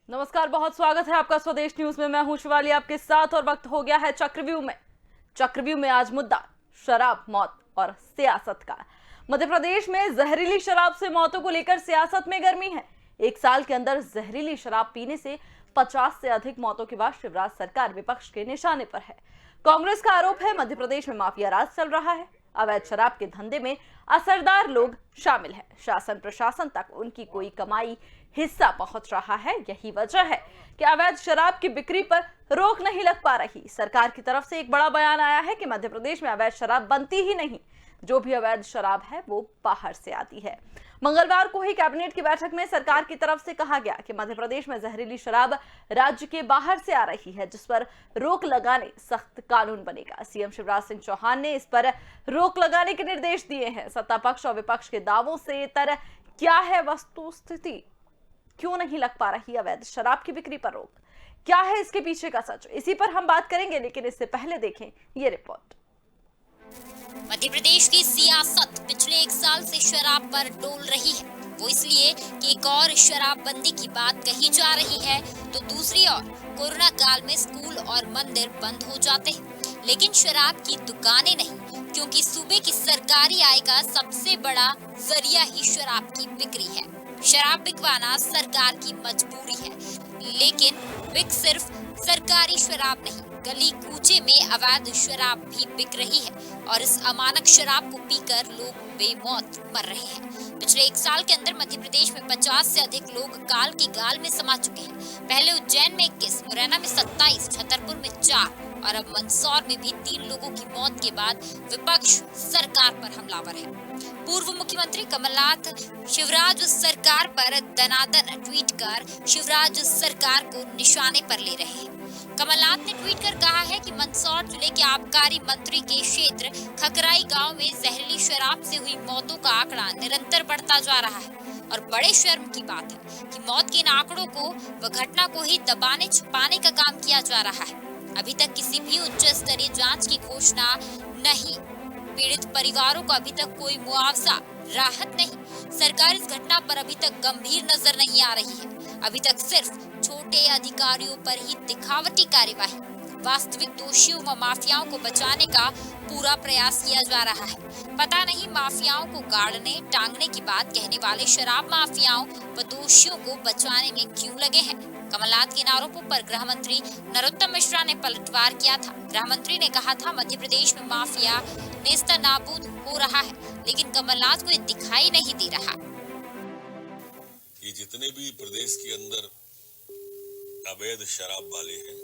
नमस्कार, बहुत स्वागत है आपका स्वदेश न्यूज में। मैं हूं शिवाली आपके साथ और वक्त हो गया है चक्रव्यूह में आज मुद्दा शराब, मौत और सियासत का। मध्य प्रदेश में जहरीली शराब से मौतों को लेकर सियासत में गर्मी है। एक साल के अंदर जहरीली शराब पीने से 50 से अधिक मौतों के बाद शिवराज सरकार विपक्ष के निशाने पर है। कांग्रेस का आरोप है मध्य प्रदेश में माफिया राज चल रहा है। अवैध शराब के धंधे में असरदार लोग शामिल हैं। शासन प्रशासन तक उनकी कोई कमाई हिस्सा पहुंच रहा है। यही वजह है कि अवैध शराब की बिक्री पर रोक नहीं लग पा रही। सरकार की तरफ से एक बड़ा बयान आया है कि मध्य प्रदेश में अवैध शराब बनती ही नहीं, जो भी अवैध शराब है वो बाहर से आती है। मंगलवार को ही कैबिनेट की बैठक में सरकार की तरफ से कहा गया कि मध्य प्रदेश में जहरीली शराब राज्य के बाहर से आ रही है, जिस पर रोक लगाने सख्त कानून बनेगा। सीएम शिवराज सिंह चौहान ने इस पर रोक लगाने के निर्देश दिए हैं। सत्ता पक्ष और विपक्ष के दावों से तर क्या है वस्तु स्थिति? क्यों नहीं लग पा रही अवैध शराब की बिक्री पर रोक? क्या है इसके पीछे का सच? इसी पर हम बात करेंगे, लेकिन इससे पहले देखें ये रिपोर्ट। मध्य प्रदेश की सियासत पिछले एक साल से शराब पर डोल रही है। वो इसलिए कि एक और शराबबंदी की बात कही जा रही है, तो दूसरी ओर कोरोना काल में स्कूल और मंदिर बंद हो जाते हैं, लेकिन शराब की दुकानें नहीं, क्योंकि सूबे की सरकारी आय का सबसे बड़ा जरिया ही शराब की बिक्री है। शराब बिकवाना सरकार की मजबूरी है, लेकिन बिक सिर्फ सरकारी शराब नहीं, गली कूचे में अवैध शराब भी बिक रही है और इस अमानक शराब को पीकर लोग बेमौत मर रहे हैं। पिछले एक साल के अंदर मध्य प्रदेश में 50 से अधिक लोग काल की गाल में समा चुके हैं। पहले उज्जैन में 21, मुरैना में 27, छतरपुर में 4 और अब मंदसौर में भी 3 लोगों की मौत के बाद विपक्ष सरकार पर हमलावर है। पूर्व मुख्यमंत्री कमलनाथ शिवराज सरकार पर दनादन ट्वीट कर शिवराज सरकार को निशाने पर ले रहे हैं। कमलनाथ ने ट्वीट कर कहा है कि मंदसौर जिले के आबकारी मंत्री के क्षेत्र खकराई गांव में जहरीली शराब से हुई मौतों का आंकड़ा निरंतर बढ़ता जा रहा है और बड़े शर्म की बात है कि मौत के इन आंकड़ों को व घटना को ही दबाने छुपाने का काम किया जा रहा है। अभी तक किसी भी उच्च स्तरीय जांच की घोषणा नहीं, पीड़ित परिवारों को अभी तक कोई मुआवजा, राहत नहीं। सरकार इस घटना पर अभी तक गंभीर नजर नहीं आ रही है। अभी तक सिर्फ छोटे अधिकारियों पर ही दिखावटी कार्यवाही, वास्तविक दोषियों व माफियाओं को बचाने का पूरा प्रयास किया जा रहा है। पता नहीं माफियाओं को गाड़ने टांगने की बात कहने वाले शराब माफियाओं व दोषियों को बचाने में क्यों लगे हैं। कमलनाथ के आरोपों पर गृह मंत्री नरोत्तम मिश्रा ने पलटवार किया था। गृह मंत्री ने कहा था मध्य प्रदेश में माफिया नेस्तनाबूद हो रहा है, लेकिन कमलनाथ को ये दिखाई नहीं दे रहा। ये जितने भी प्रदेश के अंदर अवैध शराब वाले हैं,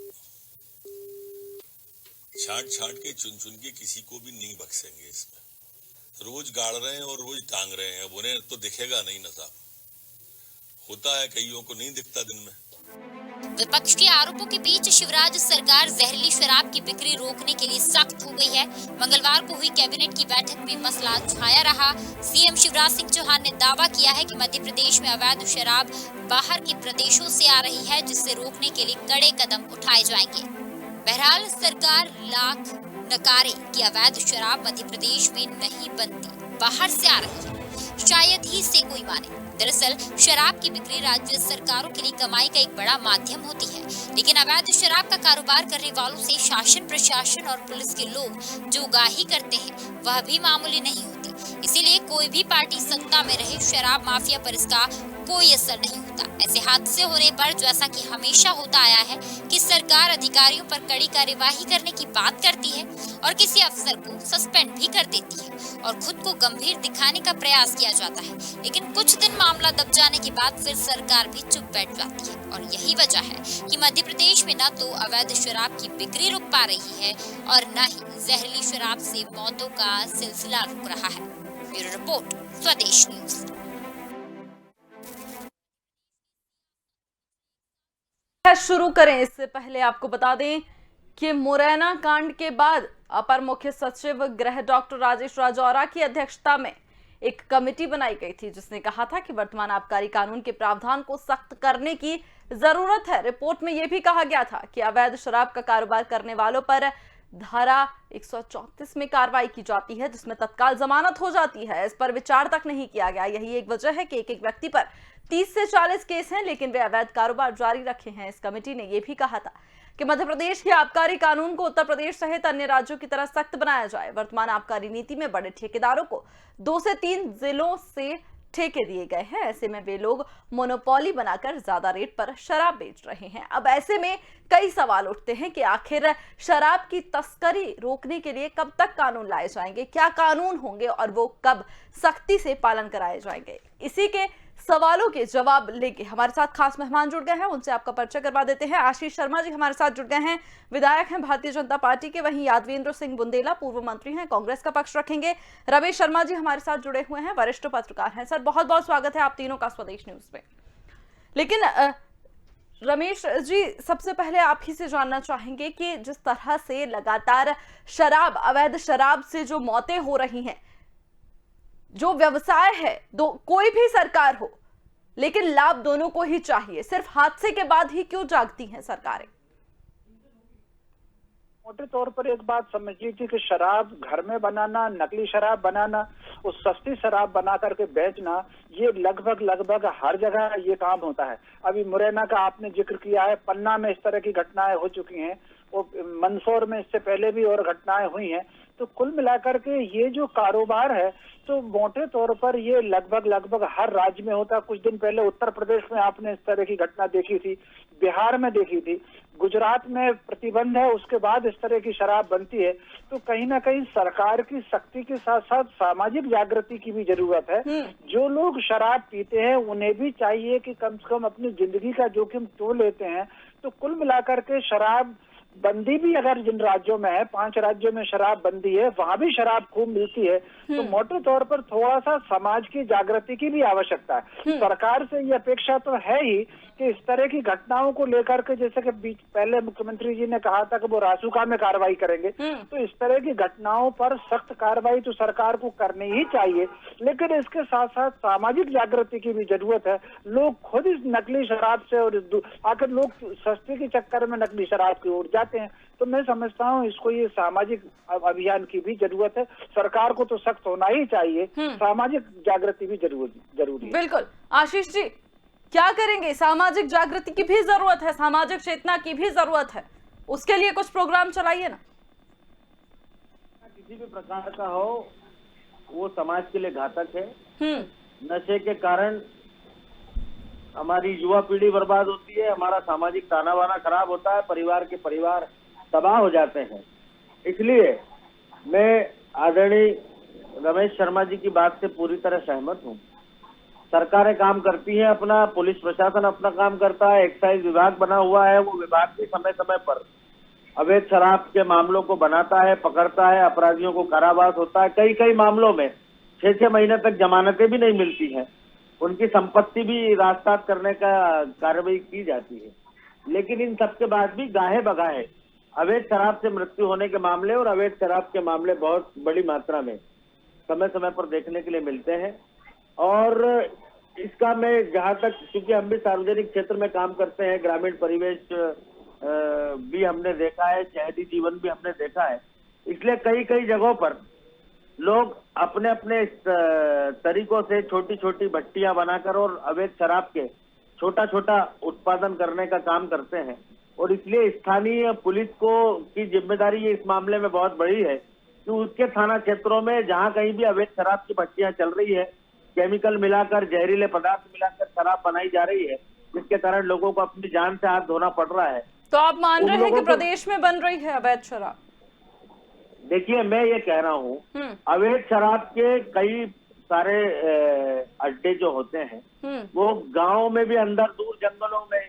छांट के चुन के किसी को भी नहीं बख्शेंगे। इसमें रोज गाड़ रहे हैं और रोज टांग रहे हैं। अब उन्हें तो दिखेगा नहीं नशा, होता है कईयों को नहीं दिखता दिन में। विपक्ष के आरोपों के बीच शिवराज सरकार जहरीली शराब की बिक्री रोकने के लिए सख्त हो गई है। मंगलवार को हुई कैबिनेट की बैठक में मसला छाया रहा। सीएम शिवराज सिंह चौहान ने दावा किया है कि मध्य प्रदेश में अवैध शराब बाहर के प्रदेशों से आ रही है, जिससे रोकने के लिए कड़े कदम उठाए जाएंगे। बहरहाल सरकार लाख नकारे कि अवैध शराब मध्य प्रदेश में नहीं बनती, बाहर से आ रही है, शायद ही से कोई माने। दरअसल शराब की बिक्री राज्य सरकारों के लिए कमाई का एक बड़ा माध्यम होती है, लेकिन अवैध शराब का कारोबार करने वालों से शासन प्रशासन और पुलिस के लोग जो उगाही करते हैं वह भी मामूली नहीं होती। इसीलिए कोई भी पार्टी सत्ता में रहे, शराब माफिया पर इसका कोई असर नहीं होता। ऐसे हादसे होने पर जैसा कि हमेशा होता आया है कि सरकार अधिकारियों पर कड़ी कार्यवाही करने की बात करती है और किसी अफसर को सस्पेंड भी कर देती है और खुद को गंभीर दिखाने का प्रयास किया जाता है, लेकिन कुछ दिन मामला दब जाने के बाद फिर सरकार भी चुप बैठ जाती है। और यही वजह है कि मध्य प्रदेश में न तो अवैध शराब की बिक्री रुक पा रही है और न ही जहरीली शराब से मौतों का सिलसिला रुक रहा है। ब्यूरो रिपोर्ट, स्वदेश न्यूज। शुरू करें इससे पहले आपको बता दें कि मुरैना कांड के बाद अपर मुख्य सचिव गृह डॉक्टर राजेश राजौरा की अध्यक्षता में एक कमेटी बनाई गई थी, जिसने कहा था कि वर्तमान आबकारी कानून के प्रावधान को सख्त करने की जरूरत है। रिपोर्ट में यह भी कहा गया था कि अवैध शराब का कारोबार करने वालों पर धारा 134 में कार्रवाई की जाती है, जिसमें तत्काल जमानत हो जाती है। इस पर विचार तक नहीं किया गया। यही एक वजह है कि एक व्यक्ति पर 30 से 40 केस हैं, लेकिन वे अवैध कारोबार जारी रखे हैं। इस कमेटी ने यह भी कहा था कि मध्य प्रदेश के आबकारी कानून को उत्तर प्रदेश सहित अन्य राज्यों की तरह सख्त बनाया जाए। वर्तमान आबकारी नीति में बड़े ठेकेदारों को 2 से 3 जिलों से ठेके दिए गए हैं। ऐसे में वे लोग मोनोपोली बनाकर ज्यादा रेट पर शराब बेच रहे हैं। अब ऐसे में कई सवाल उठते हैं कि आखिर शराब की तस्करी रोकने के लिए कब तक कानून लाए जाएंगे, क्या कानून होंगे और वो कब सख्ती से पालन कराए जाएंगे। इसी के सवालों के जवाब लेके हमारे साथ खास मेहमान जुड़ गए हैं, उनसे आपका परिचय करवा देते हैं। आशीष शर्मा जी हमारे साथ जुड़ गए हैं, विधायक हैं भारतीय जनता पार्टी के। वहीं यादवेंद्र सिंह बुंदेला पूर्व मंत्री हैं, कांग्रेस का पक्ष रखेंगे। रमेश शर्मा जी हमारे साथ जुड़े हुए हैं, वरिष्ठ पत्रकार हैं। सर बहुत बहुत स्वागत है आप तीनों का स्वदेश न्यूज में। लेकिन रमेश जी, सबसे पहले आप ही से जानना चाहेंगे कि जिस तरह से लगातार शराब, अवैध शराब से जो मौतें हो रही हैं, जो व्यवसाय है, कोई भी सरकार हो, लेकिन लाभ दोनों को ही चाहिए, सिर्फ हादसे के बाद ही क्यों जागती हैं सरकारें? मोटे तौर पर एक बात समझ लीजिए कि शराब घर में बनाना, नकली शराब बनाना, उस सस्ती शराब बना करके बेचना, ये लगभग हर जगह ये काम होता है। अभी मुरैना का आपने जिक्र किया है, पन्ना में इस तरह की घटनाएं हो चुकी हैं, वो मंदसौर में इससे पहले भी और घटनाएं हुई हैं। तो कुल मिलाकर के ये जो कारोबार है, तो मोटे तौर पर ये लगभग हर राज्य में होता है। कुछ दिन पहले उत्तर प्रदेश में आपने इस तरह की घटना देखी थी, बिहार में देखी थी, गुजरात में प्रतिबंध है, उसके बाद इस तरह की शराब बनती है। तो कहीं ना कहीं सरकार की सख्ती के साथ साथ सामाजिक जागृति की भी जरूरत है। जो लोग शराब पीते हैं उन्हें भी चाहिए कि कम से कम अपनी जिंदगी का जोखिम तो लेते हैं। तो कुल मिलाकर के शराब बंदी भी अगर जिन राज्यों में है, 5 राज्यों में शराब बंदी है, वहां भी शराब खूब मिलती है। तो मोटे तौर पर थोड़ा सा समाज की जागृति की भी आवश्यकता है। सरकार से ये अपेक्षा तो है ही कि इस तरह की घटनाओं को लेकर के, जैसे कि बीच पहले मुख्यमंत्री जी ने कहा था कि वो रासुका में कार्रवाई करेंगे, तो इस तरह की घटनाओं पर सख्त कार्रवाई तो सरकार को करनी ही चाहिए। लेकिन इसके साथ साथ सामाजिक जागृति की भी जरूरत है। लोग खुद इस नकली शराब से, और आखिर लोग सस्ते के चक्कर में नकली शराब की ओर जाते हैं। तो मैं समझता हूँ इसको ये सामाजिक अभियान की भी जरूरत है। सरकार को तो सख्त होना ही चाहिए, सामाजिक जागृति भी जरूरी है। बिल्कुल। आशीष जी क्या करेंगे? सामाजिक जागृति की भी जरूरत है, सामाजिक चेतना की भी जरूरत है, उसके लिए कुछ प्रोग्राम चलाइए ना। किसी भी प्रकार का हो वो समाज के लिए घातक है। नशे के कारण हमारी युवा पीढ़ी बर्बाद होती है, हमारा सामाजिक ताना बाना खराब होता है, परिवार के परिवार तबाह हो जाते हैं। इसलिए मैं आदरणीय रमेश शर्मा जी की बात से पूरी तरह सहमत हूँ। सरकारें काम करती हैं अपना, पुलिस प्रशासन अपना काम करता है, एक्साइज विभाग बना हुआ है, वो विभाग भी समय समय पर अवैध शराब के मामलों को बनाता है, पकड़ता है, अपराधियों को कारावास होता है। कई मामलों में 6-6 महीने तक जमानतें भी नहीं मिलती हैं, उनकी संपत्ति भी रास्तात करने का कार्रवाई की जाती है। लेकिन इन सबके बाद भी गाहे बगाहे अवैध शराब से मृत्यु होने के मामले और अवैध शराब के मामले बहुत बड़ी मात्रा में समय समय पर देखने के लिए मिलते हैं। और इसका मैं जहाँ तक, क्योंकि हम भी सार्वजनिक क्षेत्र में काम करते हैं, ग्रामीण परिवेश भी हमने देखा है, शहरी जीवन भी हमने देखा है, इसलिए कई जगहों पर लोग अपने अपने तरीकों से छोटी छोटी भट्टियां बनाकर और अवैध शराब के छोटा उत्पादन करने का काम करते हैं। और इसलिए स्थानीय पुलिस को की जिम्मेदारी इस मामले में बहुत बड़ी है कि उसके थाना क्षेत्रों में जहां कहीं भी अवैध शराब की भट्टियां चल रही है, केमिकल मिलाकर, जहरीले पदार्थ मिलाकर शराब बनाई जा रही है, जिसके कारण लोगों को अपनी जान से हाथ धोना पड़ रहा है। तो आप मान रहे हैं कि प्रदेश में बन रही है अवैध शराब? देखिए, मैं ये कह रहा हूँ, अवैध शराब के कई सारे अड्डे जो होते हैं वो गांव में भी, अंदर दूर जंगलों में,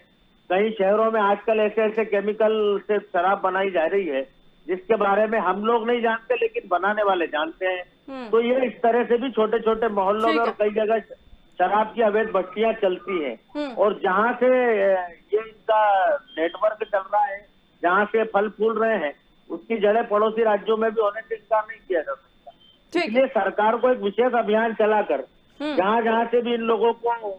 कई शहरों में आजकल ऐसे केमिकल से शराब बनाई जा रही है जिसके बारे में हम लोग नहीं जानते, लेकिन बनाने वाले जानते हैं। तो ये इस तरह से भी छोटे छोटे मोहल्लों में और कई जगह शराब की अवैध भट्टियां चलती हैं। और जहां से ये इनका नेटवर्क चल रहा है, जहां से फल फूल रहे हैं, उसकी जड़ें पड़ोसी राज्यों में भी होने से इनकार नहीं किया जा सकता। इसलिए सरकार को एक विशेष अभियान चलाकर जहां से भी इन लोगों को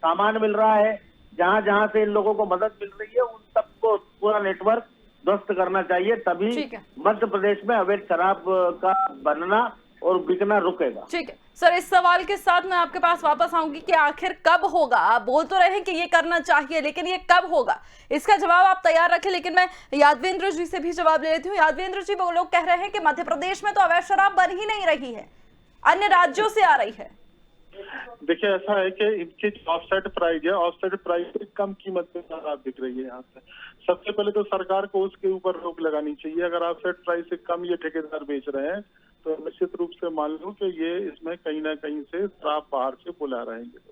सामान मिल रहा है, जहां से इन लोगों को मदद मिल रही है, उन सबको पूरा नेटवर्क ध्वस्त करना चाहिए, तभी ठीक है। मध्य प्रदेश में अवैध शराब का बनना और बिकना रुकेगा। ठीक है सर, इस सवाल के साथ मैं आपके पास वापस आऊंगी कि आखिर कब होगा। आप बोल तो रहे हैं कि ये करना चाहिए, लेकिन ये कब होगा, इसका जवाब आप तैयार रखें। लेकिन मैं यादवेंद्र जी से भी जवाब ले लेती हूँ। यादवेंद्र जी, वो लोग कह रहे हैं कि मध्य प्रदेश में तो अवैध शराब बन ही नहीं रही है, अन्य राज्यों से आ रही है। देखिए, ऐसा है कि इनकी ऑफसेट प्राइस है, ऑफसेट प्राइस से कम कीमत पे शराब बिक रही है यहाँ पे। सबसे पहले तो सरकार को उसके ऊपर रोक लगानी चाहिए। अगर ऑफसेट प्राइस से कम ये ठेकेदार बेच रहे हैं तो निश्चित रूप से मान लो कि ये इसमें कहीं ना कहीं से शराब बाहर से बुला रहे हैं।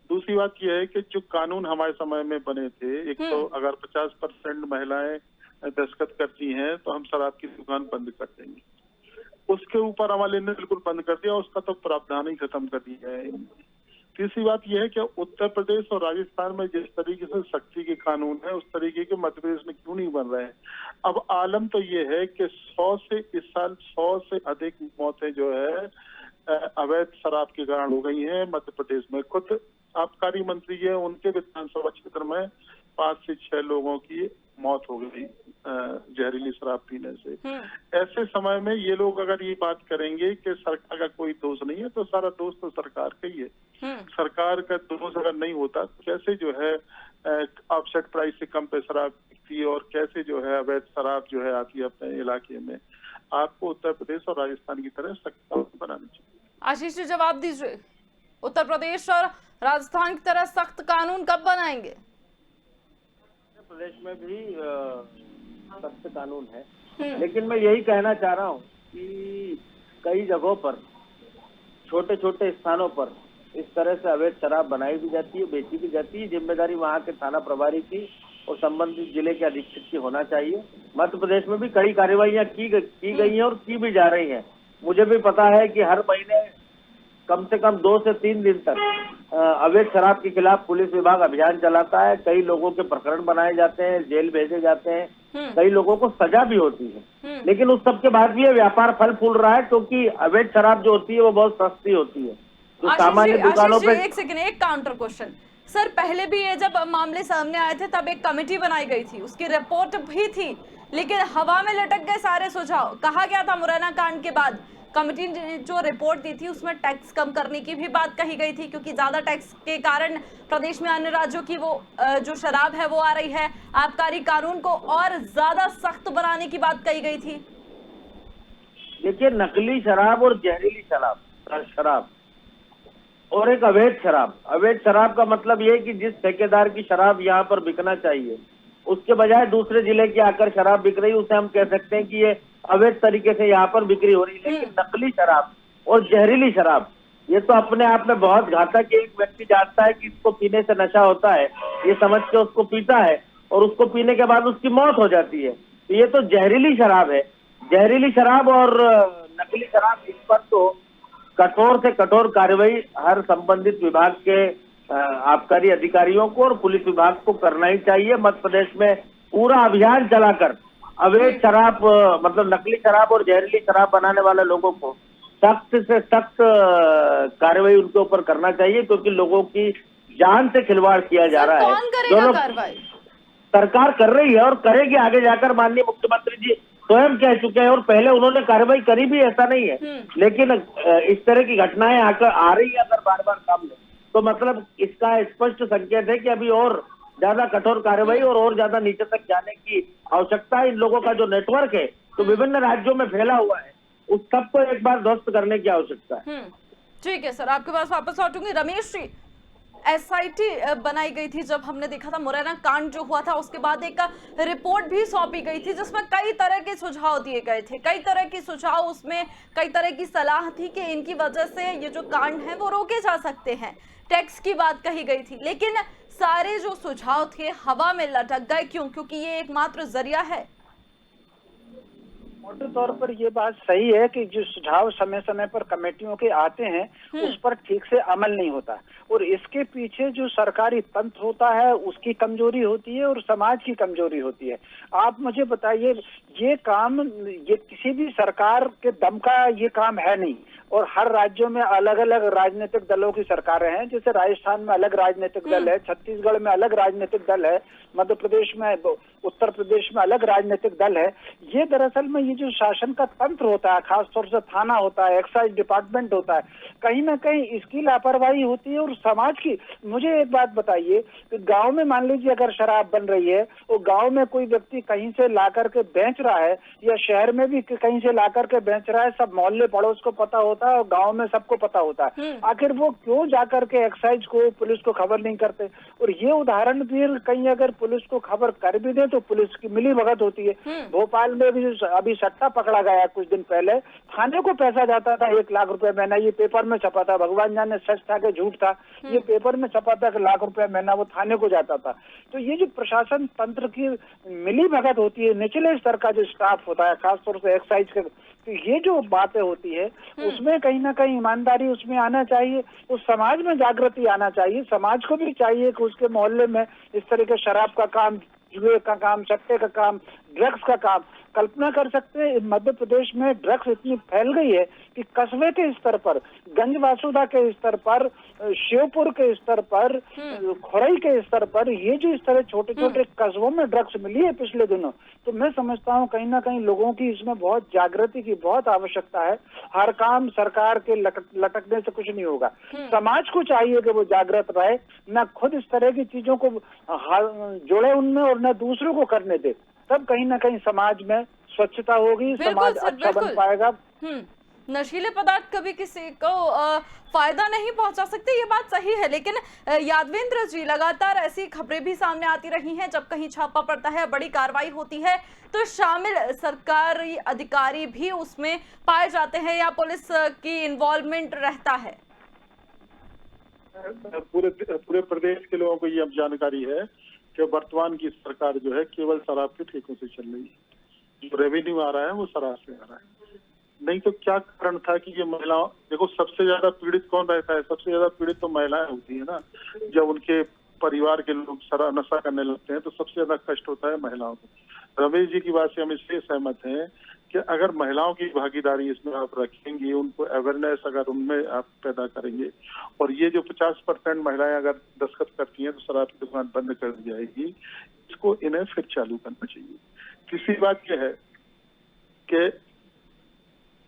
दूसरी बात यह है कि जो कानून हमारे समय में बने थे, एक तो अगर 50% महिलाएं दस्तखत करती हैं तो हम शराब की दुकान बंद कर देंगे, उसके ऊपर अमल ने बिल्कुल बंद कर दिया, उसका तो प्रावधान ही खत्म कर दिया है। तीसरी बात यह है कि उत्तर प्रदेश और राजस्थान में जिस तरीके से सख्ती के कानून है, उस तरीके के मध्य प्रदेश में क्यों नहीं बन रहे हैं। अब आलम तो ये है कि 100 से इस साल 100 से अधिक मौतें जो है अवैध शराब के कारण हो गई हैं मध्य प्रदेश में। खुद आबकारी मंत्री है, उनके विधानसभा क्षेत्र में 5 से 6 लोगों की मौत हो गई जहरीली शराब पीने से। ऐसे समय में ये लोग अगर ये बात करेंगे कि सरकार का कोई दोष नहीं है, तो सारा दोष तो सरकार का ही है। सरकार का दोष अगर नहीं होता, कैसे जो है ऑफसेट प्राइस से कम पे शराब बिकती है और कैसे जो है अवैध शराब जो है आती है अपने इलाके में। आपको उत्तर प्रदेश और राजस्थान की तरह सख्त कानून बनाने चाहिए। आशीष जी, जवाब दीजिए, उत्तर प्रदेश और राजस्थान की तरह सख्त कानून कब बनाएंगे? प्रदेश में भी सख्त कानून है, लेकिन मैं यही कहना चाह रहा हूँ कि कई जगहों पर, छोटे छोटे स्थानों पर इस तरह से अवैध शराब बनाई भी जाती है, बेची भी जाती है। जिम्मेदारी वहाँ के थाना प्रभारी की और संबंधित जिले के अधीक्षक की होना चाहिए। मध्य प्रदेश में भी कई कार्रवाइयाँ की गई हैं और की भी जा रही हैं। मुझे भी पता है कि हर महीने कम से कम 2 से 3 दिन तक अवैध शराब के खिलाफ पुलिस विभाग अभियान चलाता है। कई लोगों के प्रकरण बनाए जाते हैं, जेल भेजे जाते हैं, कई लोगों को सजा भी होती है। लेकिन उस सब के बाद भी ये व्यापार फल फूल रहा है, क्योंकि अवैध शराब जो होती है वो बहुत सस्ती होती है। तो सामान्य दुकानों पे एक सेकंड, एक काउंटर क्वेश्चन सर, पहले भी ये जब मामले सामने आए थे तब एक कमेटी बनाई गई थी, उसकी रिपोर्ट भी थी, लेकिन हवा में लटक गए सारे सुझाव। कहा गया था मुरैना कांड के बाद कमेटी ने जो रिपोर्ट दी थी उसमें टैक्स कम करने की भी बात कही गई थी, क्योंकि ज्यादा टैक्स के कारण प्रदेश में अन्य राज्यों की वो जो शराब है वो आ रही है। आबकारी कानून को और ज्यादा सख्त बनाने की बात कही गई थी। देखिए, नकली शराब और जहरीली शराब और एक अवैध शराब का मतलब ये है कि जिस ठेकेदार की शराब यहाँ पर बिकना चाहिए उसके बजाय दूसरे जिले की आकर शराब बिक रही, उसे हम कह सकते हैं कि ये अवैध तरीके से यहाँ पर बिक्री हो रही है। लेकिन नकली शराब और जहरीली शराब ये तो अपने आप में बहुत घातक है। एक व्यक्ति जानता है कि इसको पीने से नशा होता है, ये समझ के उसको पीता है और उसको पीने के बाद उसकी मौत हो जाती है। तो ये तो जहरीली शराब है। जहरीली शराब और नकली शराब, इस पर तो कठोर से कठोर कार्रवाई हर संबंधित विभाग के आबकारी अधिकारियों को और पुलिस विभाग को करना ही चाहिए। मध्य प्रदेश में पूरा अभियान चलाकर अवैध शराब मतलब नकली शराब और जहरीली शराब बनाने वाले लोगों को सख्त से सख्त कार्रवाई उनके ऊपर करना चाहिए, क्योंकि लोगों की जान से खिलवाड़ किया जा रहा है। कौन करेगा कार्रवाई? सरकार कर रही है और करेगी आगे जाकर। माननीय मुख्यमंत्री जी स्वयं कह चुके हैं और पहले उन्होंने कार्रवाई करी भी, ऐसा नहीं है। लेकिन इस तरह की घटनाएं आकर आ रही है अगर बार बार सामने, तो मतलब इसका स्पष्ट संकेत है कि अभी और ज्यादा कठोर कार्रवाई और ज्यादा नीचे तक जाने की आवश्यकता है। इन लोगों का जो नेटवर्क है तो विभिन्न राज्यों में फैला हुआ है, उस सबको एक बार ध्वस्त करने की आवश्यकता है। ठीक है सर, आपके पास वापस लौटूंगी। रमेश जी, एसआईटी बनाई गई थी जब हमने देखा था मुरैना कांड जो हुआ था, उसके बाद एक रिपोर्ट भी सौंपी गई थी जिसमें कई तरह के सुझाव दिए गए थे, कई तरह के सुझाव, उसमें कई तरह की सलाह थी कि इनकी वजह से ये जो कांड है वो रोके जा सकते हैं। टैक्स की बात कही गई थी, लेकिन सारे जो सुझाव थे हवा में लटक गए। क्यों? क्योंकि ये एकमात्र जरिया है। मोटे तौर पर ये बात सही है कि जो सुझाव समय समय पर कमेटियों के आते हैं उस पर ठीक से अमल नहीं होता, और इसके पीछे जो सरकारी तंत्र होता है उसकी कमजोरी होती है और समाज की कमजोरी होती है। आप मुझे बताइए, ये काम ये किसी भी सरकार के दम का ये काम है नहीं। और हर राज्यों में अलग अलग राजनीतिक दलों की सरकारें हैं। जैसे राजस्थान में अलग राजनीतिक दल है, छत्तीसगढ़ में अलग राजनीतिक दल है, मध्य प्रदेश में, उत्तर प्रदेश में अलग राजनीतिक दल है। ये दरअसल में ये जो शासन का तंत्र होता है, खासतौर से थाना होता है, एक्साइज डिपार्टमेंट होता है, कहीं ना कहीं इसकी लापरवाही होती है। और समाज की, मुझे एक बात बताइए कि गांव में मान लीजिए अगर शराब बन रही है, और गांव में कोई व्यक्ति कहीं से ला करके बेच रहा है, या शहर में भी कहीं से ला करके बेच रहा है, सब मोहल्ले पड़ोस को पता होता है और गांव में सबको पता होता है, आखिर वो क्यों जाकर के एक्साइज को, पुलिस को खबर नहीं करते? और ये उदाहरण भी कहीं अगर पुलिस को खबर कर भी दे तो पुलिस की मिली भगत होती है। भोपाल में भी अभी सट्टा पकड़ा गया कुछ दिन पहले, थाने को पैसा जाता था 1 लाख रुपए महीना, ये पेपर में छपा था, भगवान जाने सच था कि झूठ था, ये पेपर में छपा था कि 1 लाख रुपए महीना वो थाने को जाता था। तो ये जो प्रशासन तंत्र की मिली भगत होती है, निचले स्तर का जो स्टाफ होता है, खासतौर से एक्साइज के, तो ये जो बातें होती है उसमें कहीं ना कहीं ईमानदारी उसमें आना चाहिए, उस समाज में जागृति आना चाहिए। समाज को भी चाहिए कि उसके मोहल्ले में इस तरह के शराब का काम, जुए का काम, सट्टे का काम, ड्रग्स का काम, कल्पना कर सकते हैं मध्य प्रदेश में ड्रग्स इतनी फैल गई है कि कस्बे के स्तर पर, गंज वासुदा के स्तर पर, शिवपुर के स्तर पर, खुरई के स्तर पर, ये जो इस तरह छोटे छोटे कस्बों में ड्रग्स मिली है पिछले दिनों, तो मैं समझता हूँ कहीं ना कहीं लोगों की इसमें बहुत जागृति की बहुत आवश्यकता है। हर काम सरकार के लटकने से कुछ नहीं होगा, समाज को चाहिए कि वो जागृत रहे, न खुद इस तरह की चीजों को जोड़े उनमें और न दूसरों को करने दे, तब कहीं ना कहीं समाज में स्वच्छता होगी, समाज अच्छा बन पाएगा। नशीले पदार्थ कभी किसी को फायदा नहीं पहुंचा सकते, ये बात सही है, लेकिन यादवेंद्र जी, लगातार ऐसी खबरें भी सामने आती रही हैं, जब कहीं छापा पड़ता है, बड़ी कार्रवाई होती है, तो शामिल सरकारी अधिकारी भी उसमें पाए जाते हैं या पुलिस की इन्वॉल्वमेंट रहता है? पूरे प्रदेश के लोगों को ये अब जानकारी है कि वर्तमान की सरकार जो है केवल शराब के ठेकों से चल रही है, जो रेवेन्यू आ रहा है वो शराब से आ रहा है। नहीं तो क्या कारण था कि ये महिलाओं, देखो सबसे ज्यादा पीड़ित कौन रहता है? सबसे ज्यादा पीड़ित तो महिलाएं होती है ना। जब उनके परिवार के लोग शराब नशा करने लगते हैं तो सबसे ज्यादा कष्ट होता है महिलाओं को। रमेश जी की बात से हम इसलिए सहमत हैं कि अगर महिलाओं की भागीदारी इसमें आप रखेंगे, उनको अवेयरनेस अगर उनमें आप पैदा करेंगे, और ये जो 50% महिलाएं अगर दस्तखत करती हैं तो शराब की दुकान बंद कर दी जाएगी, इसको इन्हें फिर चालू करना चाहिए। तीसरी बात यह है कि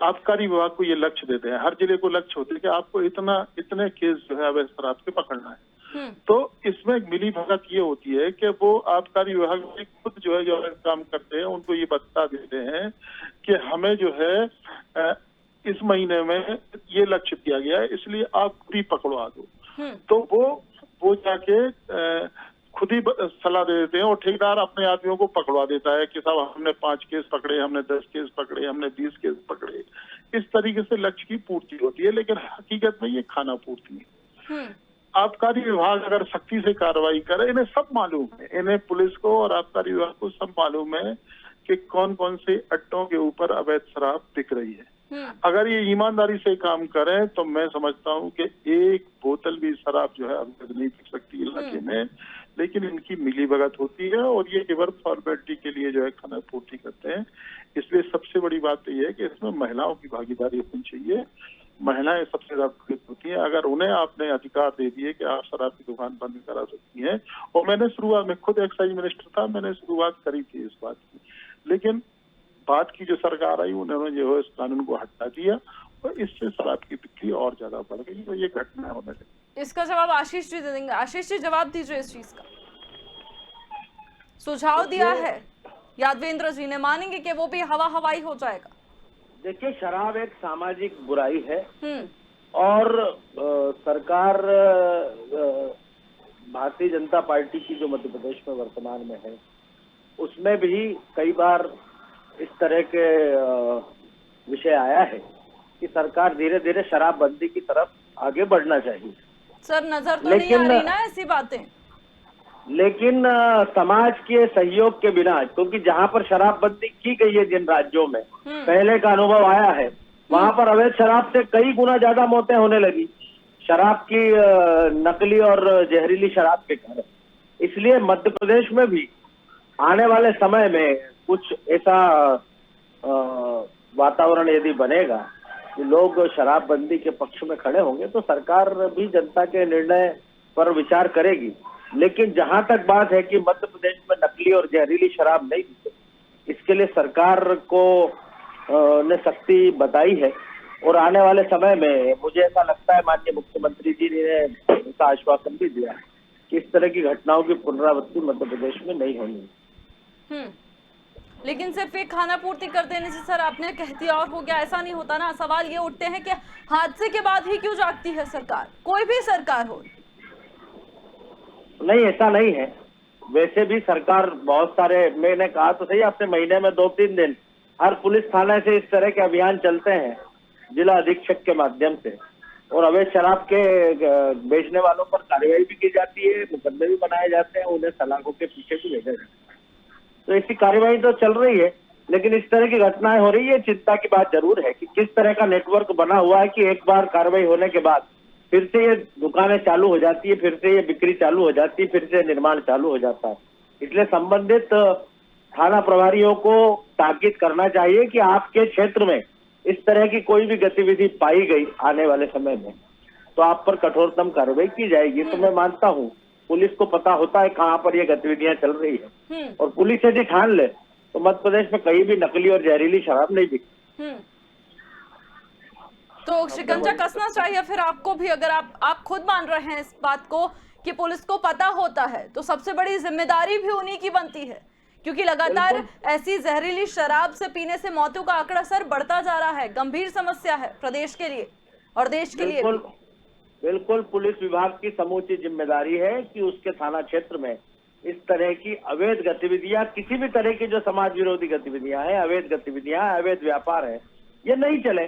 आबकारी विभाग को ये लक्ष्य देते हैं, हर जिले को लक्ष्य होते हैं कि आपको इतने केस जो है अवैध शराब के पकड़ना है। तो इसमें मिली भगत ये होती है कि वो आबकारी विभाग में खुद जो है जो काम करते हैं उनको ये बता देते हैं कि हमें जो है इस महीने में ये लक्ष्य दिया गया है, इसलिए आप खुद ही पकड़वा दो। तो वो जाके खुद ही सलाह दे देते हैं और ठेकेदार अपने आदमियों को पकड़वा देता है कि साहब हमने 5 केस पकड़े, हमने 10 केस पकड़े, हमने 20 केस पकड़े। इस तरीके से लक्ष्य की पूर्ति होती है, लेकिन हकीकत में ये खाना पूर्ति है। आबकारी विभाग अगर सख्ती से कार्रवाई करे, इन्हें सब मालूम है, इन्हें पुलिस को और आबकारी विभाग को सब मालूम है कि कौन कौन से अड्डों के ऊपर अवैध शराब बिक रही है। अगर ये ईमानदारी से काम करें तो मैं समझता हूँ कि 1 बोतल भी शराब जो है अवैध नहीं बिक सकती इलाके में, लेकिन इनकी मिली भगत होती है और ये केवल फॉर्मेलिटी के लिए जो है खाना पूर्ति करते हैं। इसलिए सबसे बड़ी बात तो ये है कि इसमें महिलाओं की भागीदारी होनी चाहिए। महिलाएं सबसे ज्यादा पीड़ित होती हैं। अगर उन्हें आपने अधिकार दे दिए कि आप शराब की दुकान बंद करा सकती हैं, और मैंने शुरुआत में खुद एक्साइज मिनिस्टर था, मैंने शुरुआत करी थी इस बात की, लेकिन बाद की जो सरकार आई उन्होंने जो है इस कानून को हटा दिया और इससे शराब की बिक्री और ज्यादा बढ़ गई, तो ये घटना होने लगी। इसका जवाब आशीष जी दे देंगे। आशीष जी, जवाब दीजिए इस चीज का। सुझाव दिया है यादवेंद्र जी ने, मानेंगे कि वो भी हवाई हो जाएगा? देखिए, शराब एक सामाजिक बुराई है और सरकार भारतीय जनता पार्टी की जो मध्य प्रदेश में वर्तमान में है उसमें भी कई बार इस तरह के विषय आया है कि सरकार धीरे धीरे शराबबंदी की तरफ आगे बढ़ना चाहिए। सर, नजर तो नहीं आ रही ना ऐसी बातें? लेकिन समाज के सहयोग के बिना, क्योंकि जहां पर शराबबंदी की गई है, जिन राज्यों में पहले का अनुभव आया है, वहां पर अवैध शराब से कई गुना ज्यादा मौतें होने लगी, शराब की नकली और जहरीली शराब के कारण। इसलिए मध्य प्रदेश में भी आने वाले समय में कुछ ऐसा वातावरण यदि बनेगा लोग शराबबंदी के पक्ष में खड़े होंगे तो सरकार भी जनता के निर्णय पर विचार करेगी। लेकिन जहां तक बात है कि मध्य प्रदेश में नकली और जहरीली शराब नहीं बिके, इसके लिए सरकार को ने सख्ती बताई है और आने वाले समय में मुझे ऐसा लगता है माननीय मुख्यमंत्री जी ने इसका आश्वासन भी दिया कि इस तरह की घटनाओं की पुनरावृत्ति मध्य प्रदेश में नहीं होनी। लेकिन सिर्फ एक खाना पूर्ति कर देने से सर आपने कह दिया और हो गया, ऐसा नहीं होता ना। सवाल ये उठते हैं कि हादसे के बाद ही क्यों जागती है सरकार, कोई भी सरकार हो? नहीं, ऐसा नहीं है। वैसे भी सरकार बहुत सारे, मैंने कहा तो सही आपसे, महीने में 2-3 दिन हर पुलिस थाने से इस तरह के अभियान चलते हैं जिला अधीक्षक के माध्यम से, और अवैध शराब के बेचने वालों पर कार्रवाई भी की जाती है, मुकदमे भी बनाए जाते हैं, उन्हें सलाखों के पीछे भी भेजा जाता है। तो ऐसी कार्रवाई तो चल रही है, लेकिन इस तरह की घटनाएं हो रही है। चिंता की बात जरूर है कि किस तरह का नेटवर्क बना हुआ है कि एक बार कार्रवाई होने के बाद फिर से ये दुकानें चालू हो जाती है, फिर से ये बिक्री चालू हो जाती है, फिर से निर्माण चालू हो जाता है। इसलिए संबंधित थाना प्रभारियों को ताकीद करना चाहिए कि आपके क्षेत्र में इस तरह की कोई भी गतिविधि पाई गई आने वाले समय में तो आप पर कठोरतम कार्रवाई की जाएगी। तो मैं मानता हूँ पुलिस को पता होता है कहाँ पर ये गतिविधियां चल रही है, और पुलिस यदि ठान ले तो मध्य प्रदेश में कहीं भी नकली और जहरीली शराब नहीं बिकती। तो शिकंजा कसना चाहिए फिर आपको भी, अगर आप खुद मान रहे हैं इस बात को कि पुलिस को पता होता है, तो सबसे बड़ी जिम्मेदारी भी उन्हीं की बनती है, क्योंकि लगातार ऐसी जहरीली शराब से पीने से मौतों का आंकड़ा सर बढ़ता जा रहा है। गंभीर समस्या है प्रदेश के लिए और देश के लिए। बिल्कुल पुलिस विभाग की समूची जिम्मेदारी है कि उसके थाना क्षेत्र में इस तरह की अवैध गतिविधियां, किसी भी तरह की जो समाज विरोधी गतिविधियां हैं, अवैध गतिविधियां, अवैध व्यापार है, ये नहीं चले।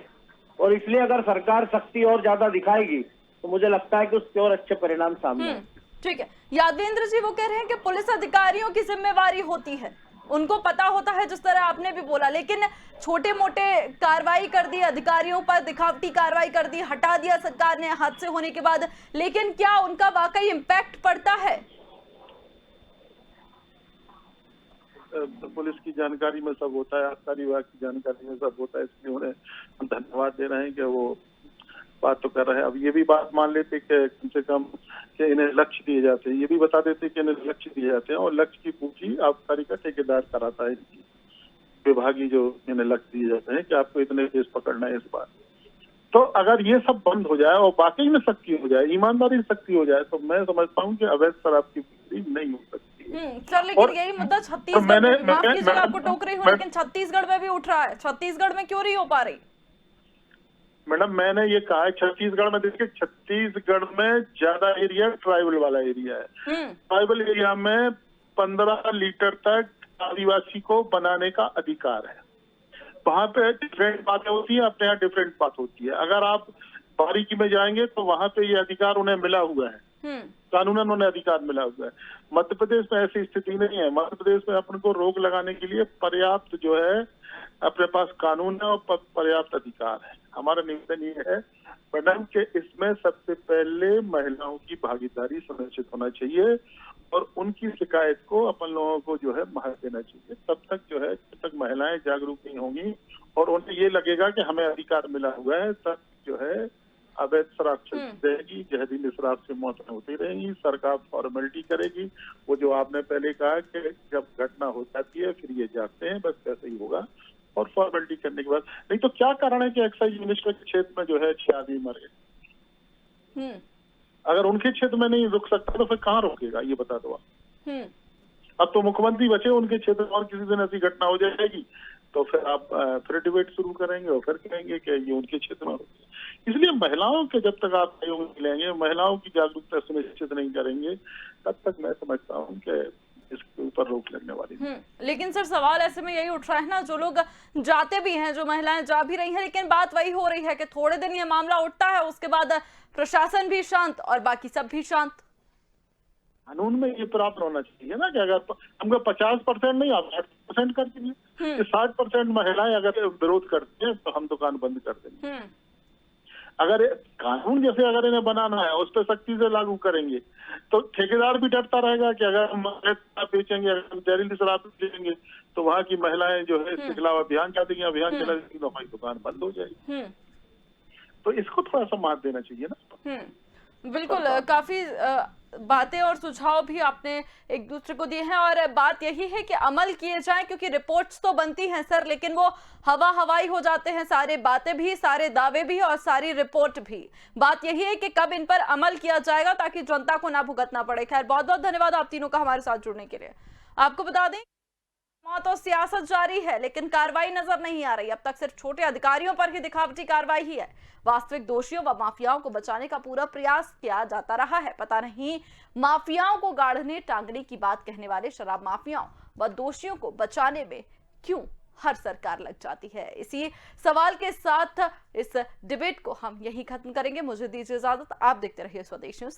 और इसलिए अगर सरकार सख्ती और ज्यादा दिखाएगी तो मुझे लगता है कि उसके और अच्छे परिणाम सामने आएंगे। ठीक है, यादवेंद्र जी वो कह रहे हैं कि पुलिस अधिकारियों की जिम्मेवारी होती है, उनको पता होता है जिस तरह आपने भी बोला, लेकिन छोटे मोटे कार्रवाई कर दी, अधिकारियों पर दिखावटी कार्रवाई कर दी, हटा दिया सरकार ने हादसे होने के बाद, लेकिन क्या उनका वाकई इम्पैक्ट पड़ता है? पुलिस की जानकारी में सब होता है, आबकारी विभाग की जानकारी में सब होता है, इसलिए उन्हें हम धन्यवाद दे रहे हैं कि वो बात तो कर रहे हैं। अब ये भी बात मान लेते कि कम से कम कि इन्हें लक्ष्य दिए जाते हैं, ये भी बता देते कि इन्हें लक्ष्य दिए जाते हैं, और लक्ष्य की पूंजी आबकारी का ठेकेदार कराता है, विभागीय जो इन्हें लक्ष्य दिए जाते हैं कि आपको इतने केस पकड़ना है इस बार। तो अगर ये सब बंद हो जाए और वाकई में सख्ती हो जाए, ईमानदारी से सख्ती हो जाए, तो मैं समझता हूँ कि अवैध शराब की बिक्री नहीं हो सकती। सर लेकिन यही मुद्दा छत्तीसगढ़ में, माफ कीजिएगा आपको टोक रही हूँ, लेकिन छत्तीसगढ़ में भी उठ रहा है। छत्तीसगढ़ में क्यों नहीं हो पा रही? मैडम मैंने ये कहा है छत्तीसगढ़ में, देखिए छत्तीसगढ़ में ज्यादा एरिया ट्राइबल वाला एरिया है। ट्राइबल एरिया में 15 लीटर तक आदिवासी को बनाने का अधिकार है। वहाँ पे डिफरेंट बातें होती है, अपने यहाँ डिफरेंट बात होती है। अगर आप बारीकी में जाएंगे तो वहाँ पे ये अधिकार उन्हें मिला हुआ है, कानूनन उन्हें अधिकार मिला हुआ है। मध्य प्रदेश में ऐसी स्थिति नहीं है। मध्य प्रदेश में अपन को रोक लगाने के लिए पर्याप्त जो है अपने पास कानून है और पर्याप्त अधिकार है। हमारा निवेदन ये है मैडम कि इसमें सबसे पहले महिलाओं की भागीदारी सुनिश्चित होना चाहिए और उनकी शिकायत को अपन लोगों को जो है महत्व देना चाहिए। तब तक जो है, जब तक महिलाएं जागरूक नहीं होंगी और उन्हें ये लगेगा कि हमें अधिकार मिला हुआ है, तब जो है अवैध शराब चलती रहेगी, जहरीली शराब से मौतें होती रहेंगी, सरकार फॉर्मेलिटी करेगी। वो जो आपने पहले कहा कि जब घटना हो जाती है फिर ये जागते हैं, बस वैसे ही होगा। और फॉर्मेलिटी करने के बाद, नहीं तो क्या कारण है कि एक्साइज मिनिस्टर के क्षेत्र में जो है 6 आदमी मर गए। अगर उनके क्षेत्र में नहीं रुक सकता तो फिर कहाँ रोकेगा, ये बता दो आप। अब तो मुख्यमंत्री बचे, उनके क्षेत्र में और किसी दिन ऐसी घटना हो जाएगी तो फिर आप फिर डिबेट शुरू करेंगे और फिर कहेंगे कि ये उनके क्षेत्र में। इसलिए महिलाओं के जब तक आप सहयोग मिलेंगे, महिलाओं की जागरूकता सुनिश्चित नहीं करेंगे, तब तक मैं समझता हूँ कि इसके ऊपर रोक लगने वाली है। लेकिन सर सवाल ऐसे में यही उठ रहा है ना, जो लोग जाते भी हैं, जो महिलाएं जा भी रही हैं, लेकिन बात वही हो रही है कि थोड़े दिन ये मामला उठता है, उसके बाद प्रशासन भी शांत और बाकी सब भी शांत। कानून में ये प्राप्त होना चाहिए ना कि अगर हमको 50% नहीं, आप 60% कर दीजिए। 60% महिलाएं अगर विरोध करती हैं तो हम दुकान बंद कर देंगे। अगर कानून जैसे अगर इन्हें बनाना है, उस पर सख्ती से लागू करेंगे तो ठेकेदार भी डरता रहेगा कि अगर हम शराब बेचेंगे, अगर जहरीली शराब बेचेंगे तो वहाँ की महिलाएं जो है इसके खिलाफ अभियान चलाएंगी, अभियान चलाएंगी तो हमारी दुकान बंद हो जाएगी। तो इसको थोड़ा सा मात देना चाहिए ना। बिल्कुल, काफी बातें और सुझाव भी आपने एक दूसरे को दिए हैं और बात यही है कि अमल किए जाएं, क्योंकि रिपोर्ट्स तो बनती हैं सर, लेकिन वो हवाई हो जाते हैं, सारे बातें भी, सारे दावे भी और सारी रिपोर्ट भी। बात यही है कि कब इन पर अमल किया जाएगा ताकि जनता को ना भुगतना पड़े। खैर, बहुत बहुत धन्यवाद आप तीनों का हमारे साथ जुड़ने के लिए। आपको बता दें, तो सियासत जारी है लेकिन कार्रवाई नजर नहीं आ रही। अब तक सिर्फ छोटे अधिकारियों पर ही दिखावटी कार्रवाई ही है। वास्तविक दोषियों व माफियाओं को बचाने का पूरा प्रयास किया जाता रहा है। पता नहीं माफियाओं को गाड़ने टांगने की बात कहने वाले शराब माफियाओं व दोषियों को बचाने में क्यों हर सरकार लग जाती है। इसी सवाल के साथ इस डिबेट को हम यही खत्म करेंगे। मुझे दीजिए इजाजत। आप देखते रहिए स्वदेश न्यूज।